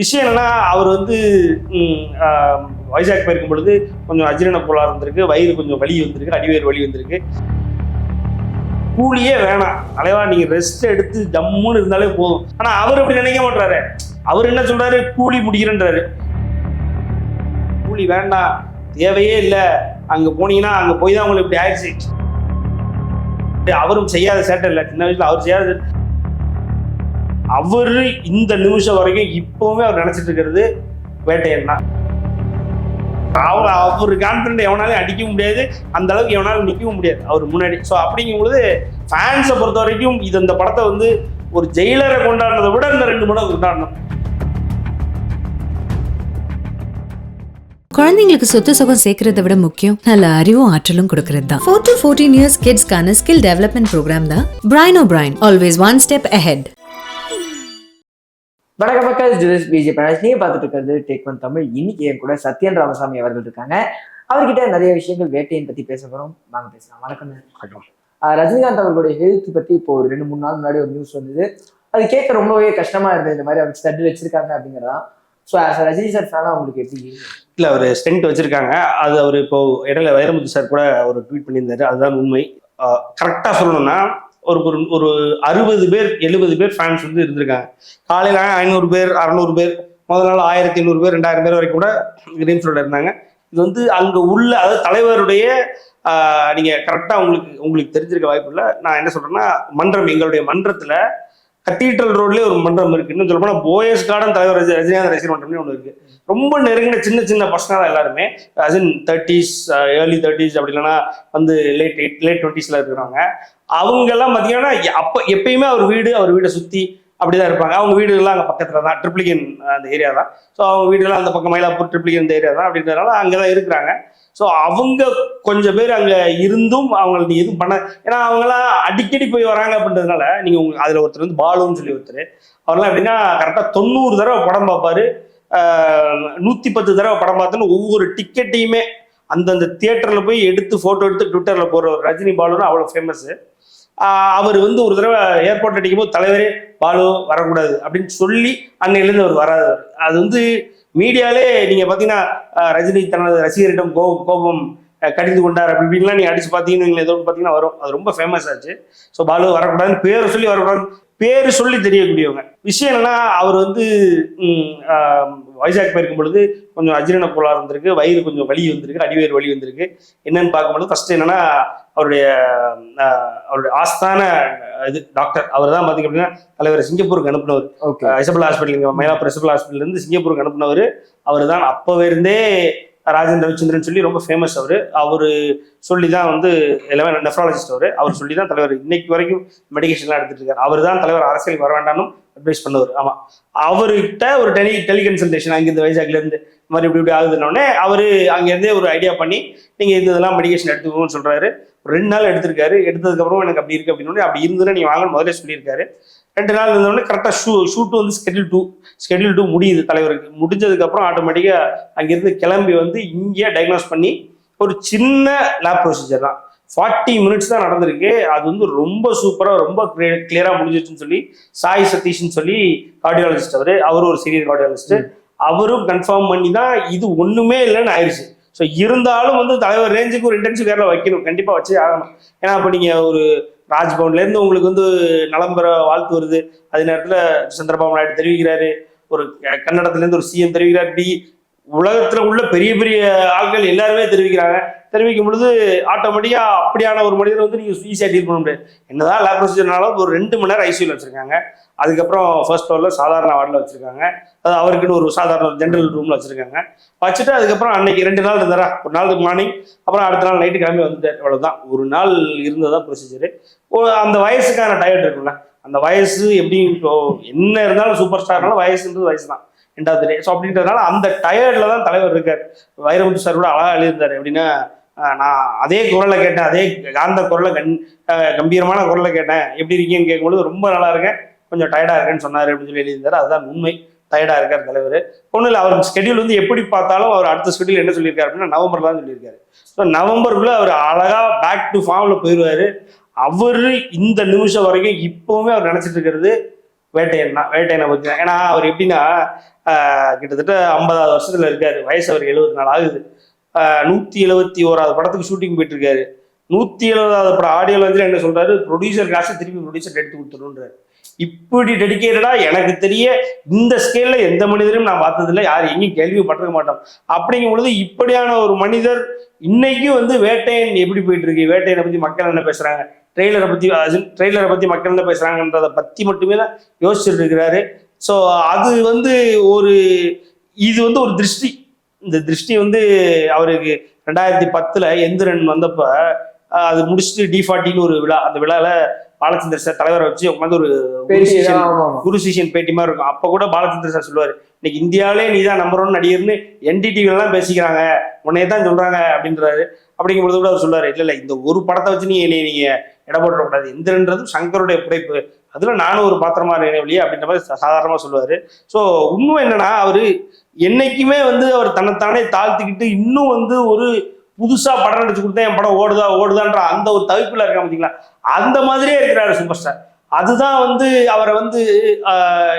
விஷயம் என்னன்னா, அவர் வந்து வைசாக் போயிருக்கும் பொழுது கொஞ்சம் அஜீரண கோளாறு இருந்திருக்கு, வயிறு கொஞ்சம் வலி வந்திருக்கு, அடிவயிறு வலி வந்திருக்கு. கூலியே வேணாம் தலைவா, நீங்க ரெஸ்ட் எடுத்து ஜம்முன்னு இருந்தாலே போதும். ஆனா அவர் அப்படி நினைக்க மாட்டாரு. அவர் என்ன சொல்றாரு, கூலி முடிக்கிறன்றாரு. கூலி வேண்டாம், தேவையே இல்லை, அங்க போனீங்கன்னா அங்க போய் தான் உங்களுக்கு இப்படி ஆயிடுச்சு. அவரும் செய்யாத சேட்டை இல்லை, சின்ன வயசுல அவர் செய்யாத. அவரு இந்த நிமிஷம் வரைக்கும் இப்பவுமே அவர் நினைச்சிட்டு இருக்கிறது வேட்டையன் தான். அவரு கான்ஃபிடன்ட் எவனாலும் அடிக்க முடியாது, அந்த அளவுக்கு எவனாலும் நிற்கவும் முடியாது அவர் முன்னாடி. ஸோ அப்படிங்கும் பொழுது ஃபேன்ஸை பொறுத்த வரைக்கும் இது இந்த படத்தை வந்து ஒரு ஜெயிலரை கொண்டாடுறதை விட இந்த 2 மடங்கு கொண்டாடணும். குழந்தைங்களுக்கு சொத்து சுகம் சேர்க்கறதை விட முக்கியம் நல்ல அறிவும் ஆற்றலும் கொடுக்கறது தான். 4 to 14 years கிட்ஸ்க்கான ஸ்கில் டெவலப்மெண்ட் ப்ரோக்ராம் தான் Brain O'Brain, always one step ahead. வணக்கம் மக்கள், ஜுதிஷ் பிஜே பிரணேஷ். நீங்க பார்த்துட்டு இருக்கிறது டேக் ஒன் தமிழ். இன்னைக்கு என் கூட சத்யன் ராமசாமி அவர்கள் இருக்காங்க. அவர்கிட்ட நிறைய விஷயங்கள் வேட்டையின் பத்தி பேச போறோம், வாங்க பேசலாம். வணக்கம். ரஜினிகாந்த் அவர்களுடைய ஹெல்த் பத்தி இப்போ ஒரு 2-3 நாள் முன்னாடி ஒரு நியூஸ் வந்தது. அது கேட்க ரொம்பவே கஷ்டமா இருந்தது. இந்த மாதிரி அவர் ஸ்டட் வச்சிருக்காங்க அப்படிங்கிறதான். ஸோ ரஜினி சார் ஃபேனா உங்களுக்கு எப்படி? இல்லை, அவர் ஸ்டென்ட் வச்சிருக்காங்க. அது அவர் இப்போ இடையில வைரமுத்து சார் கூட ஒரு ட்வீட் பண்ணியிருந்தாரு, அதுதான் உண்மை. கரெக்டாக சொல்லணும்னா ஒரு 60 பேர் 70 பேர் ஃபேன்ஸ் வந்து இருந்திருக்காங்க. காலையில் 500 பேர் 600 பேர், முதல் நாள் 1500 பேர் 2000 பேர் வரைக்கும் கூட கிரீம் ஷோல இருந்தாங்க. இது வந்து அங்கே உள்ள, அதாவது தலைவருடைய நீங்கள் கரெக்டாக உங்களுக்கு தெரிஞ்சிருக்க வாய்ப்பு இல்லை. நான் என்ன சொல்கிறேன்னா, மன்றம், எங்களுடைய மன்றத்தில் கத்தீட்ரல் ரோட்லேயே ஒரு மன்றம் இருக்குது. இன்னும் சொல்ல போனால் போயஸ் கார்டன் தலைவர் ரஜினிகாந்த் ரசிகர் மன்றம்னு ஒன்று இருக்குது. ரொம்ப நெருங்கின சின்ன சின்ன பசங்க தான் எல்லாருமே, அஸ் இன் 30s, ஏர்லி 30s, அப்படி இல்லைன்னா வந்து லேட் 20s இருக்கிறவங்க. அவங்கெல்லாம் பார்த்தீங்கன்னா அப்போ எப்பயுமே அவர் வீடை சுற்றி அப்படிதான் இருப்பாங்க. அவங்க வீடுகள்லாம் அங்கே பக்கத்தில் தான், ட்ரிப்ளிகன் அந்த ஏரியா தான். ஸோ அவங்க வீடுகள்லாம் அந்த பக்கம் மயிலாப்பூர் ட்ரிப்ளிகன் இந்த ஏரியா தான். அப்படின்றதுனால அங்கே தான் இருக்கிறாங்க. ஸோ அவங்க கொஞ்சம் பேர் அங்கே இருந்தும் அவங்களுக்கு எதுவும் பண்ண, ஏன்னா அவங்களாம் அடிக்கடி போய் வராங்க அப்படின்றதுனால. நீங்கள் உங்களுக்கு அதில் ஒருத்தர் வந்து பாலுன்னு சொல்லி ஒருத்தர், அவர்லாம் எப்படின்னா கரெக்டாக 90 தடவை படம் பார்ப்பாரு, 110 தடவை படம் பார்த்துன்னு ஒவ்வொரு டிக்கெட்டையுமே அந்தந்த தியேட்டரில் போய் எடுத்து ஃபோட்டோ எடுத்து ட்விட்டரில் போடுற ஒரு ரஜினி பாலுன்னு அவ்வளோ ஃபேமஸ்ஸு. அவர் வந்து ஒரு தடவை ஏர்போர்ட் அடிக்கும் போது, தலைவரே பாலு வரக்கூடாது அப்படின்னு சொல்லி அன்னையிலேருந்து அவர் வராது. அது வந்து மீடியாலே நீங்கள் பார்த்தீங்கன்னா ரஜினி தனது ரசிகரிடம் கோபம் கடிந்து கொண்டார் அப்படி இப்படின்லாம் நீங்கள் அடிச்சு பார்த்தீங்கன்னு ஏதோ பார்த்தீங்கன்னா வரும். அது ரொம்ப ஃபேமஸ் ஆச்சு. ஸோ பாலு வரக்கூடாதுன்னு பேர் சொல்லி வரக்கூடாது, பேர் சொல்லி தெரியக்கூடியவங்க. விஷயம் என்னன்னா, அவர் வந்து வைசாக் போயிருக்கும் பொழுது கொஞ்சம் அஜீரண கோளாறு இருந்திருக்கு, வயிறு கொஞ்சம் வலி வந்திருக்கு, அடிவயிறு வலி வந்திருக்கு. என்னன்னு பார்க்கும்போது ஃபர்ஸ்ட் என்னன்னா, அவருடைய ஆஸ்தான இது டாக்டர் அவர் தான் பார்த்தீங்க அப்படின்னா தலைவர் சிங்கப்பூருக்கு அனுப்பினவர். ஐசபல் ஹாஸ்பிட்டல், மயிலாப்பூர் ஐசபல் ஹாஸ்பிட்டல் இருந்து சிங்கப்பூருக்கு அனுப்பினவர் அவர் தான். அப்பவே இருந்தே ராஜேந்திர ரவிச்சந்திரன் சொல்லி ரொம்ப ஃபேமஸ். அவரு சொல்லி தான் வந்து எல்லாமே நெஃப்ராலஜிஸ்ட். அவர் சொல்லி தான் தலைவர் இன்னைக்கு வரைக்கும் மெடிகேஷன்லாம் எடுத்துட்டு இருக்காரு. அவர் தான் தலைவர் அரசியலுக்கு வர வேண்டாம்னு அட்வைஸ் பண்ணவர். ஆமா, அவர்கிட்ட ஒரு டெலிகன்சல்டேஷன் அங்கிருந்து வைசாக்ல இருந்து இந்த மாதிரி இப்படி ஆகுதுன்னொடனே அவரு அங்கேருந்தே ஒரு ஐடியா பண்ணி நீங்க இதெல்லாம் மெடிகேஷன் எடுத்துக்கோன்னு சொல்றாரு. 2 நாள் எடுத்திருக்காரு. எடுத்ததுக்கப்புறம் எனக்கு அப்படி இருக்கு அப்படின்னு, அப்படி இருந்ததுன்னா நீங்க வாங்கன்னு முதலே சொல்லியிருக்காரு. 2 நாள் இருந்தோடனே கரெக்டாக ஷூட் வந்து ஸ்கெடியூல் 2 முடியுது தலைவருக்கு. முடிஞ்சதுக்கப்புறம் ஆட்டோமேட்டிக்காக அங்கேருந்து கிளம்பி வந்து இங்கே டயக்னோஸ் பண்ணி ஒரு சின்ன லேப் ப்ரொசீஜர் தான், 40 மினிட்ஸ் தான் நடந்திருக்கு. அது வந்து ரொம்ப சூப்பராக ரொம்ப கிளியராக முடிஞ்சிச்சுன்னு சொல்லி சாய் சதீஷ்ன்னு சொல்லி கார்டியாலஜிஸ்ட், அவரும் ஒரு சீரியர் கார்டியாலஜிஸ்ட், அவரும் கன்ஃபார்ம் பண்ணி தான் இது ஒன்றுமே இல்லைன்னு ஆயிடுச்சு. ஸோ இருந்தாலும் வந்து தலைவர் ரேஞ்சுக்கு ஒரு இன்டென்சிவ் கேரில் வைக்கணும், கண்டிப்பாக வச்சே ஆகணும். ஏன்னா இப்போ நீங்கள் ஒரு ராஜ்பவன்லேருந்து உங்களுக்கு வந்து நலம் பெற வாழ்த்து வருது, அதே நேரத்தில் சந்திரபாபு நாயுடு தெரிவிக்கிறாரு, ஒரு கன்னடத்துலேருந்து ஒரு சிஎம் தெரிவிக்கிறார், இப்படி உலகத்தில் உள்ள பெரிய பெரிய ஆட்கள் எல்லாருமே தெரிவிக்கிறாங்க. தெரிவிக்கும் பொழுது ஆட்டோமேட்டிக்காக அப்படியான ஒரு மனிதரை வந்து நீங்கள் ஈஸியாக டீல் பண்ண முடியாது. என்னதான் லேப் ப்ரொசீஜர்னாலும் ஒரு 2 மணி நேரம் ஐசியூவில் வச்சுருக்காங்க. அதுக்கப்புறம் ஃபர்ஸ்ட் ஃப்ளோரில் சாதாரண வார்டில் வச்சுருக்காங்க. அது அவருக்குன்னு ஒரு சாதாரண ஜென்ரல் ரூமில் வச்சுருக்காங்க. வச்சுட்டு அதுக்கப்புறம் அன்னைக்கு 2 நாள் இருந்தாரா, ஒரு நாள் மார்னிங், அப்புறம் அடுத்த நாள் நைட்டு கிளம்பி வந்துட்டார். அவ்வளோதான், ஒரு நாள் இருந்ததான் ப்ரொசீஜரு. அந்த வயசுக்கான டயர்ட் இருக்குல்ல, அந்த வயசு எப்படி என்ன இருந்தாலும் சூப்பர் ஸ்டார்னாலும் வயசுன்றது வயசு தான், 2வது டே. ஸோ அப்படின்றதுனால அந்த டயர்டில் தான் தலைவர் இருக்கார். வைரமுத்து சார் கூட அழகாக எழுதியிருந்தார். எப்படின்னா, நான் அதே குரலை கேட்டேன், அதே காந்த குரலை கம்பீரமான குரலை கேட்டேன், எப்படி இருக்கீங்கன்னு கேட்கும்போது ரொம்ப நல்லா இருக்கேன், கொஞ்சம் டயர்டாக இருக்கேன்னு சொன்னார் அப்படின்னு சொல்லி எழுதியிருந்தார். அதுதான் உண்மை, டயர்டாக இருக்கார் தலைவர். ஒன்றும் இல்லை, அவர் ஸ்கெடியூல் வந்து எப்படி பார்த்தாலும் அவர் அடுத்த ஸ்கெடியூல் என்ன சொல்லியிருக்காரு அப்படின்னா நவம்பர் தான் சொல்லியிருக்காரு. ஸோ நவம்பருக்குள்ளே அவர் அழகாக பேக் டு ஃபார்மில் போயிடுவார். அவர் இந்த நிமிஷம் வரைக்கும் இப்போவுமே அவர் நினச்சிட்டு இருக்கிறது வேட்டையனை பற்றி தான். ஏன்னா அவர் எப்படின்னா கிட்டத்தட்ட 50வது வருஷத்துல இருக்காரு, வயசு அவருக்கு 74 ஆகுது. 171வது படத்துக்கு ஷூட்டிங் போயிட்டு இருக்காரு. 170வது படம் ஆடியோ லான்ச்ல என்ன சொல்றாரு, ப்ரொடியூசர் காசு திருப்பி ப்ரொடியூசர் எடுத்து கொடுத்துருன்றாரு. இப்படி டெடிக்கேட்டடா எனக்கு தெரிய இந்த ஸ்கேல்ல எந்த மனிதரும் நான் பார்த்ததில்லை, யாரும் எங்கேயும் கேள்விப்பட்டிருக்க மாட்டோம். அப்படிங்கும் பொழுது இப்படியான ஒரு மனிதர் இன்னைக்கும் வந்து வேட்டையன் எப்படி போயிட்டு இருக்கு, வேட்டையனை பத்தி மக்கள் என்ன பேசுறாங்க, ட்ரெய்லரை பத்தி மக்கள் என்ன பேசுறாங்கன்றதை பத்தி மட்டுமே தான் யோசிச்சுட்டு இருக்கிறாரு. ஸோ அது வந்து இது வந்து ஒரு திருஷ்டி. இந்த திருஷ்டி வந்து அவருக்கு 2010 எந்திரன் வந்தப்ப அது முடிச்சுட்டு D40ன்னு ஒரு விழா, அந்த விழால பாலச்சந்தர் சார் தலைவரை வச்சு உட்காந்து ஒரு குரு சிஷியன் பேட்டி மாதிரி இருக்கும். அப்ப கூட பாலச்சந்தர் சார் சொல்லுவாரு, இன்னைக்கு இந்தியாவிலே நீ தான் நம்பர் 1 நடிகர்னு NDTV-லாம் பேசிக்கிறாங்க, உன்னையே தான் சொல்றாங்க அப்படின்றாரு. அப்படிங்கும்போது கூட அவர் சொல்லுவாரு, இல்ல இந்த ஒரு படத்தை வச்சு நீங்க இட போட்டக்கூடாது, எந்திரன்றதும் சங்கருடைய படைப்பு, அதுல நானும் ஒரு பாத்திரமா இருக்கேன் வெளியே அப்படின்ற மாதிரி சாதாரணமா சொல்லுவாரு. ஸோ உண்மை என்னன்னா, அவரு என்னைக்குமே வந்து அவர் தன்னைத்தானே தாழ்த்திக்கிட்டு இன்னும் வந்து ஒரு புதுசா படம் நடிச்சு கொடுத்தா என் படம் ஓடுதான்ற அந்த ஒரு தவிப்புல இருக்கா பார்த்தீங்களா, அந்த மாதிரியே இருக்கிறாரு சூப்பர் ஸ்டார். அதுதான் வந்து அவரை வந்து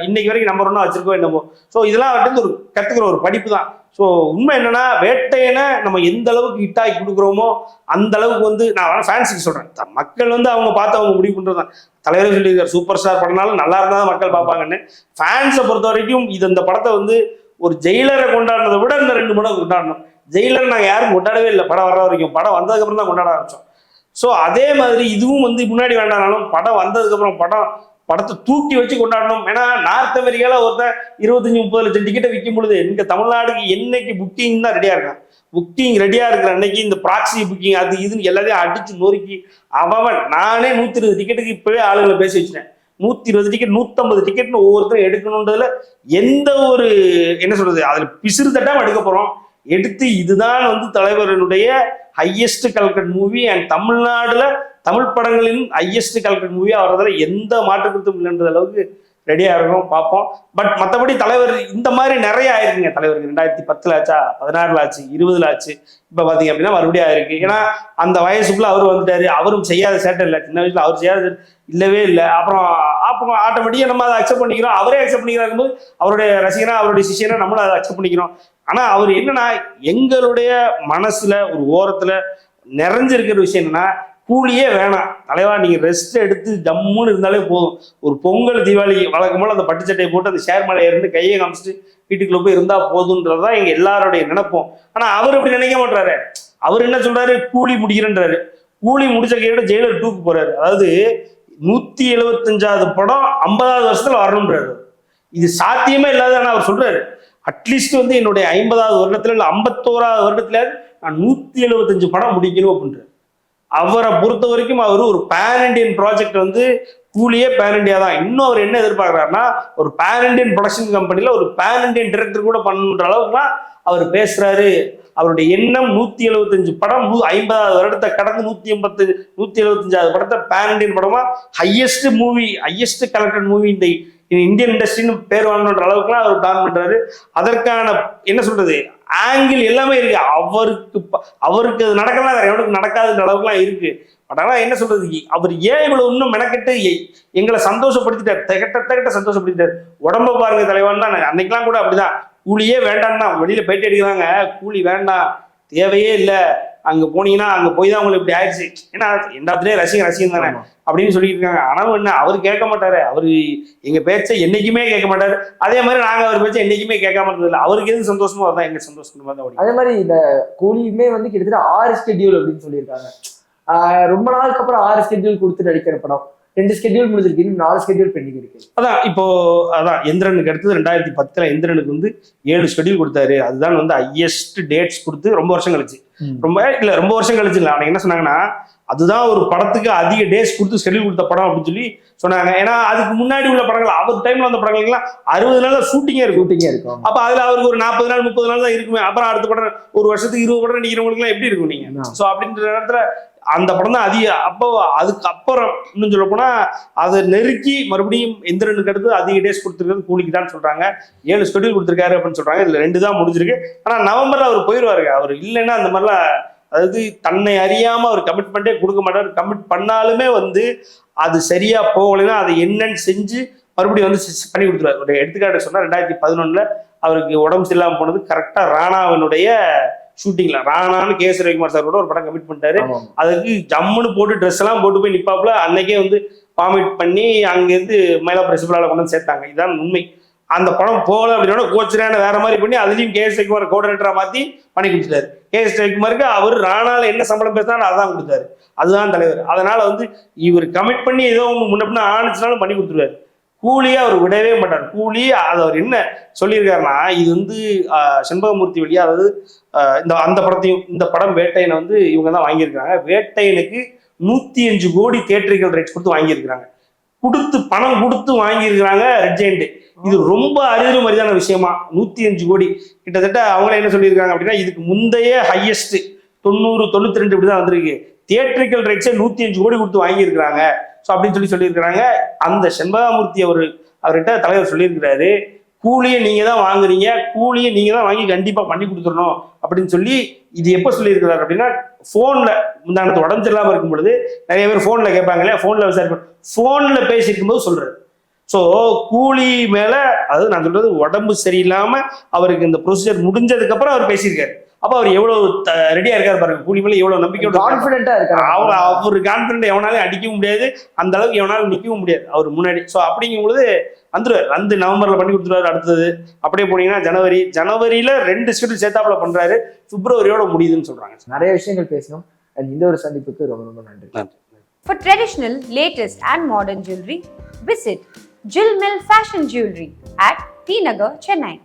இன்னைக்கு வரைக்கும் நம்பர் 1 வச்சிருக்கோம் என்னமோ. ஸோ இதெல்லாம் அவர்கிட்ட ஒரு கத்துக்கிற ஒரு படிப்பு தான். ஸோ உண்மை என்னன்னா, வேட்டையனை நம்ம எந்த அளவுக்கு ஹிட்டாகி கொடுக்குறோமோ அந்த அளவுக்கு வந்து நான் ஃபேன்ஸுக்கு சொல்றேன், மக்கள் வந்து அவங்க பார்த்து அவங்க முடிவு பண்றதுதான். தலைவரே சொல்லியிருக்காரு, சூப்பர் ஸ்டார் படம்னாலும் நல்லா இருந்தால் தான் மக்கள் பார்ப்பாங்கன்னு. ஃபேன்ஸை பொறுத்த வரைக்கும் இந்த படத்தை வந்து ஒரு ஜெயிலரை கொண்டாடுறதை விட இந்த 2 மடங்கு கொண்டாடணும். ஜெயிலர் நாங்கள் யாரும் கொண்டாடவே இல்லை படம் வர்ற வரைக்கும், படம் வந்ததுக்கப்புறம் தான் கொண்டாட ஆரம்பிச்சோம். ஸோ அதே மாதிரி இதுவும் வந்து முன்னாடி வேண்டானாலும் படம் வந்ததுக்கப்புறம் படத்தை தூக்கி வச்சு கொண்டாடணும். ஏன்னா நார்த் அமெரிக்காவில் ஒருத்தன் 25-30 லட்சம் டிக்கெட்டை விற்கும் பொழுது இங்கே தமிழ்நாடுக்கு என்னைக்கு புக்கிங் தான் ரெடியாக இருக்கான். புக்கிங் ரெடியாக இருக்கிற அன்னைக்கு இந்த ப்ராக்ஸி புக்கிங் அது இதுன்னு எல்லாத்தையும் அடிச்சு நொறுக்கி நானே 120 டிக்கெட்டுக்கு இப்போவே ஆளுங்களை பேசி வச்சுட்டேன். 120 டிக்கெட் 150 டிக்கெட்னு ஒவ்வொருத்தரும் எடுக்கணுன்றதுல எந்த ஒரு என்ன சொல்றது, அதில் பிசிறு தட்டாம எடுக்க போகிறோம். எடுத்து இதுதான் வந்து தலைவர்களுடைய ஹையஸ்ட் கலெக்டட் மூவி அண்ட் தமிழ்நாடுல தமிழ் படங்களின் ஹையஸ்ட் கலெக்டட் மூவியா வர்றதுல எந்த மாற்று கருத்தும் இல்லைன்ற அளவுக்கு ரெடியா இருக்கும், பார்ப்போம். பட் மற்றபடி தலைவர் இந்த மாதிரி நிறைய ஆயிருக்குங்க. தலைவருக்கு 2010 ஆச்சா, 16 ஆச்சு, 20 ஆச்சு, இப்ப பாத்தீங்க அப்படின்னா மறுபடியும் ஆயிருக்கு. ஏன்னா அந்த வயசுக்குள்ள அவர் வந்துட்டாரு, அவரும் செய்யாத சேட்டை இல்லை, சின்ன வயசுல அவர் செய்யாத இல்லவே இல்லை. அப்புறம் ஆட்டோமேட்டிக்கா நம்ம அதை அக்செப்ட் பண்ணிக்கிறோம், அவரே அக்செப்ட் பண்ணிக்கிறாங்க போது அவருடைய ரசிகனா அவருடைய சிஷியனா நம்மளும் அதை அக்செப்ட் பண்ணிக்கிறோம். ஆனா அவர் என்னன்னா, எங்களுடைய மனசுல ஒரு ஓரத்துல நிறைஞ்சிருக்கிற விஷயம் என்னன்னா, கூலியே வேணாம் தலைவா, நீங்க ரெஸ்ட் எடுத்து ஜம்முன்னு இருந்தாலே போதும். ஒரு பொங்கல் தீபாவளி வழக்கம் போல அந்த பட்டு சட்டையை போட்டு அந்த ஷேர் மலையை இருந்து கையை காமிச்சிட்டு வீட்டுக்குள்ள போய் இருந்தா போதுன்றதுதான் எங்க எல்லாருடைய நினைப்போம். ஆனா அவர் அப்படி நினைக்க மாட்டாரு. அவர் என்ன சொல்றாரு, கூலி முடிக்கிறன்றாரு. கூலி முடிச்ச கையோட ஜெயிலர் 2க்கு போறாரு. அதாவது 175வது படம் 50வது வருஷத்துல வரணும்ன்றாரு. இது சாத்தியமே இல்லாத அவர் சொல்றாரு, அட்லீஸ்ட் வந்து என்னுடைய 50வது வருடத்துல இல்ல 51வது வருடத்துல நான் 175 படம் முடிக்கணும் அப்படின்றாரு. அவரை பொறுத்த வரைக்கும் அவர் ஒரு பேன் இண்டியன் ப்ராஜெக்ட் வந்து கூலியே பேன் இண்டியா தான். இன்னும் அவர் என்ன எதிர்பார்க்கிறாருன்னா, ஒரு பேன் இண்டியன் ப்ரொடக்ஷன் கம்பெனில ஒரு பேன் இண்டியன் டைரக்டர் கூட பண்ணுன்ற அளவுக்கு தான் அவர் பேசுறாரு. அவருடைய எண்ணம் 175 படம் 50வது வருடத்தை கடந்து 175வது படத்தை பேன் இண்டியன் படமா ஹையஸ்ட் கலெக்டட் மூவி இந்த இந்தியன் இண்டஸ்ட்ரின்னு பேர் வாங்கணுன்ற அளவுக்குலாம் அவர் பிளான் பண்றாரு. அதற்கான என்ன சொல்றது ஆங்கிள் எல்லாமே இருக்கு. அவருக்கு அது நடக்கலாம், வேற எவனுக்கு நடக்காதுன்ற அளவுக்குலாம் இருக்கு. பட் ஆனா என்ன சொல்றது, அவர் ஏன் இவ்வளவு இன்னும் மெனக்கெட்டு எங்களை சந்தோஷப்படுத்திட்டார், திகட்ட சந்தோஷப்படுத்திட்டார். உடம்ப பாருங்க தலைவான் தான். அன்னைக்கெல்லாம் கூட அப்படிதான், கூலியே வேண்டாம் தான் வெளியில போயிட்டு அடிக்கிறாங்க, கூலி வேண்டாம் தேவையே இல்லை, அங்க போனீங்கன்னா அங்க போய் தான் உங்களுக்கு இப்படி ஆயிடுச்சு. ஏன்னா எல்லாத்துலயே ரசிகன் தானே அப்படின்னு சொல்லிட்டு இருக்காங்க. ஆனாலும் என்ன, அவர் கேட்க மாட்டாரு, அவரு எங்க பேச்சை என்னைக்குமே கேட்க மாட்டாரு. அதே மாதிரி நாங்க அவர் பேச்சை என்னைக்குமே கேட்காம இருந்தது இல்லை. அவருக்கு எது சந்தோஷமோ அதான் எங்க சந்தோஷமா தான். அதே மாதிரி இந்த கூலியுமே வந்து கிட்டத்தட்ட 6 ஸ்கெட்யூல் அப்படின்னு சொல்லியிருக்காங்க. ரொம்ப நாளுக்கு அப்புறம் 6 ஸ்கெட்யூல் கொடுத்து நடிக்கிற படம். 2 ஸ்கெட்யூல் முடிஞ்சிருக்கு, இன்னும் 4 ஸ்கெட்யூல் பெண்டிங் இருக்கு. அதான் எந்திரனுக்கு அடுத்தது 2010 எந்திரனுக்கு வந்து 7 ஸ்கெட்யூல் கொடுத்தாரு. அதுதான் வந்து ஹையஸ்ட் டேட்ஸ் கொடுத்து ரொம்ப வருஷம் கழிச்சு. ரொம்ப வருஷம் கழிச்சு இல்லை, அவனுக்கு என்ன சொன்னாங்கன்னா, அதுதான் ஒரு படத்துக்கு அதிக டேஸ் கொடுத்து ஸ்கெட்யூல் கொடுத்த படம் அப்படின்னு சொல்லி சொன்னாங்க. ஏன்னா அதுக்கு முன்னாடி உள்ள படங்கள், அவர் டைம்ல வந்த படங்கள்லாம் 60 நாள் ஷூட்டிங்கே இருக்கும். அப்ப அதுல அவருக்கு ஒரு 40 நாள் 30 நாள் தான் இருக்குமே. அப்புறம் அடுத்த படம் ஒரு வருஷத்துக்கு 20 படம் நடிக்கிறவங்களுக்கு எல்லாம் எப்படி இருக்கும் நீங்க? ஸோ அப்படின்ற நேரத்துல அந்த படம் தான் அதிக. அப்போ அதுக்கப்புறம் இன்னும் சொல்ல போனா அதை நெருக்கி மறுபடியும் எந்திரனுக்கு அடுத்து அதிக டேஸ் கொடுத்துருக்கிறது கூலிக்கு தான் சொல்றாங்க. 7 ஸ்கெட்யூல் கொடுத்துருக்காரு அப்படின்னு சொல்றாங்க. இதுல 2 தான் முடிஞ்சிருக்கு. ஆனா நவம்பர்ல அவர் போயிடுவாருங்க. அவர் இல்லைன்னா அந்த மாதிரிலாம், அதாவது தன்னை அறியாம அவர் கமிட்மெண்ட்டே கொடுக்க மாட்டார். கமிட் பண்ணாலுமே வந்து அது சரியா போகலைன்னா அதை என்னன்னு செஞ்சு மறுபடியும் வந்து பண்ணி கொடுத்துருவாரு. ஒரு எடுத்துக்காட்டு சொன்னா 2011 அவருக்கு உடம்பு சரியில்லாம போனது கரெக்டா ராணாவினுடைய ஷூட்டிங்ல. ராணான்னு கேஎஸ் ரவிக்குமார் சார் கூட ஒரு படம் கமிட் பண்ணிட்டாரு. அதுக்கு ஜம்முன்னு போட்டு ட்ரெஸ் எல்லாம் போட்டு போய் நிப்பாப்புல அன்னைக்கே வந்து வாமிட் பண்ணி அங்கேருந்து மயிலாப்பூர் சிவலால கொண்டு வந்து சேர்த்தாங்க. இதுதான் உண்மை. அந்த படம் போகல அப்படின்னா கோச்சரான வேற மாதிரி பண்ணி அதுலயும் கேஎஸ் ரவிக்குமார் கோஆர்டினேட்டரா மாத்தி பண்ணி கொடுத்துட்டாரு. கேஎஸ் ரவிக்குமாருக்கு அவர் ராணால என்ன சம்பளம் பேசினாலும் அதான் கொடுத்தாரு. அதுதான் தலைவர். அதனால வந்து இவர் கமிட் பண்ணி ஏதோ முன்ன ஆணிச்சுனாலும் பண்ணி கொடுத்துருவாரு. கூலியை அவர் விடவே மாட்டார். கூலி அது அவர் என்ன சொல்லியிருக்காருன்னா, இது வந்து செண்பகமூர்த்தி வழியா, அதாவது அந்த படத்தையும் இந்த படம் வேட்டையனை வந்து இவங்க தான் வாங்கியிருக்காங்க. வேட்டையனுக்கு 105 கோடி தியேட்டரிக்கல் ரைட்ஸ் கொடுத்து வாங்கியிருக்கிறாங்க. பணம் கொடுத்து வாங்கியிருக்கிறாங்க ரெட் ஜெயண்ட். இது ரொம்ப அரிதிலும் அரிதான விஷயமா. 105 கோடி கிட்டத்தட்ட அவங்கள என்ன சொல்லியிருக்காங்க அப்படின்னா, இதுக்கு முந்தைய ஹையஸ்ட் 90, 92 இப்படிதான் வந்திருக்கு. தியேட்டரிக்கல் ரைட்ஸே 105 கோடி கொடுத்து வாங்கியிருக்கிறாங்க. ஸோ அப்படின்னு சொல்லியிருக்கிறாங்க. அந்த செண்பகமூர்த்தி அவர்கிட்ட தலைவர் சொல்லியிருக்கிறாரு, கூலியை நீங்க தான் வாங்குறீங்க, கூலியை நீங்க தான் வாங்கி கண்டிப்பா பண்ணி கொடுத்துடணும் அப்படின்னு சொல்லி. இது எப்போ சொல்லியிருக்கிறாரு அப்படின்னா, போன்ல முந்தானத்து உடம்பு இல்லாம இருக்கும் பொழுது நிறைய பேர் போன்ல கேட்பாங்க இல்லையா, போன்ல விசாரிப்பாங்க, போன்ல பேசியிருக்கும் போது சொல்றாரு. ஸோ கூலி மேல, அதாவது நான் சொல்றது உடம்பு சரியில்லாம அவருக்கு இந்த ப்ரொசீஜர் முடிஞ்சதுக்கு அப்புறம் அவர் பேசியிருக்காரு. அப்ப அவர் எவ்வளவு ரெடியா இருக்காரு பாருங்க. கூலி மேல எவ்வளவு நம்பிக்கையோட கான்ஃபிடென்ட்டா இருக்காரு. அவர் கான்ஃபிடென்ட் எவனாலும் அடிக்கவும் முடியாது, அந்த அளவுக்கு எவனாலும் நிற்கவும் முடியாது அவர் முன்னாடி. ஸோ அப்படிங்கும் பொழுது வந்துருவார். வந்து நவம்பர்ல பண்ணி கொடுத்துருவாரு. அடுத்தது அப்படியே போனீங்கன்னா ஜனவரியில 2 ஷெட்யூல் சேர்த்தாப்புல பண்றாரு. பிப்ரவரியோட முடியுதுன்னு சொல்றாங்க. நிறைய விஷயங்கள் பேசணும். இந்த ஒரு சந்திப்புக்கு ரொம்ப ரொம்ப நன்றி. For traditional, latest and modern jewelry, visit Jill Mill Fashion Jewelry at T Nagar, Chennai.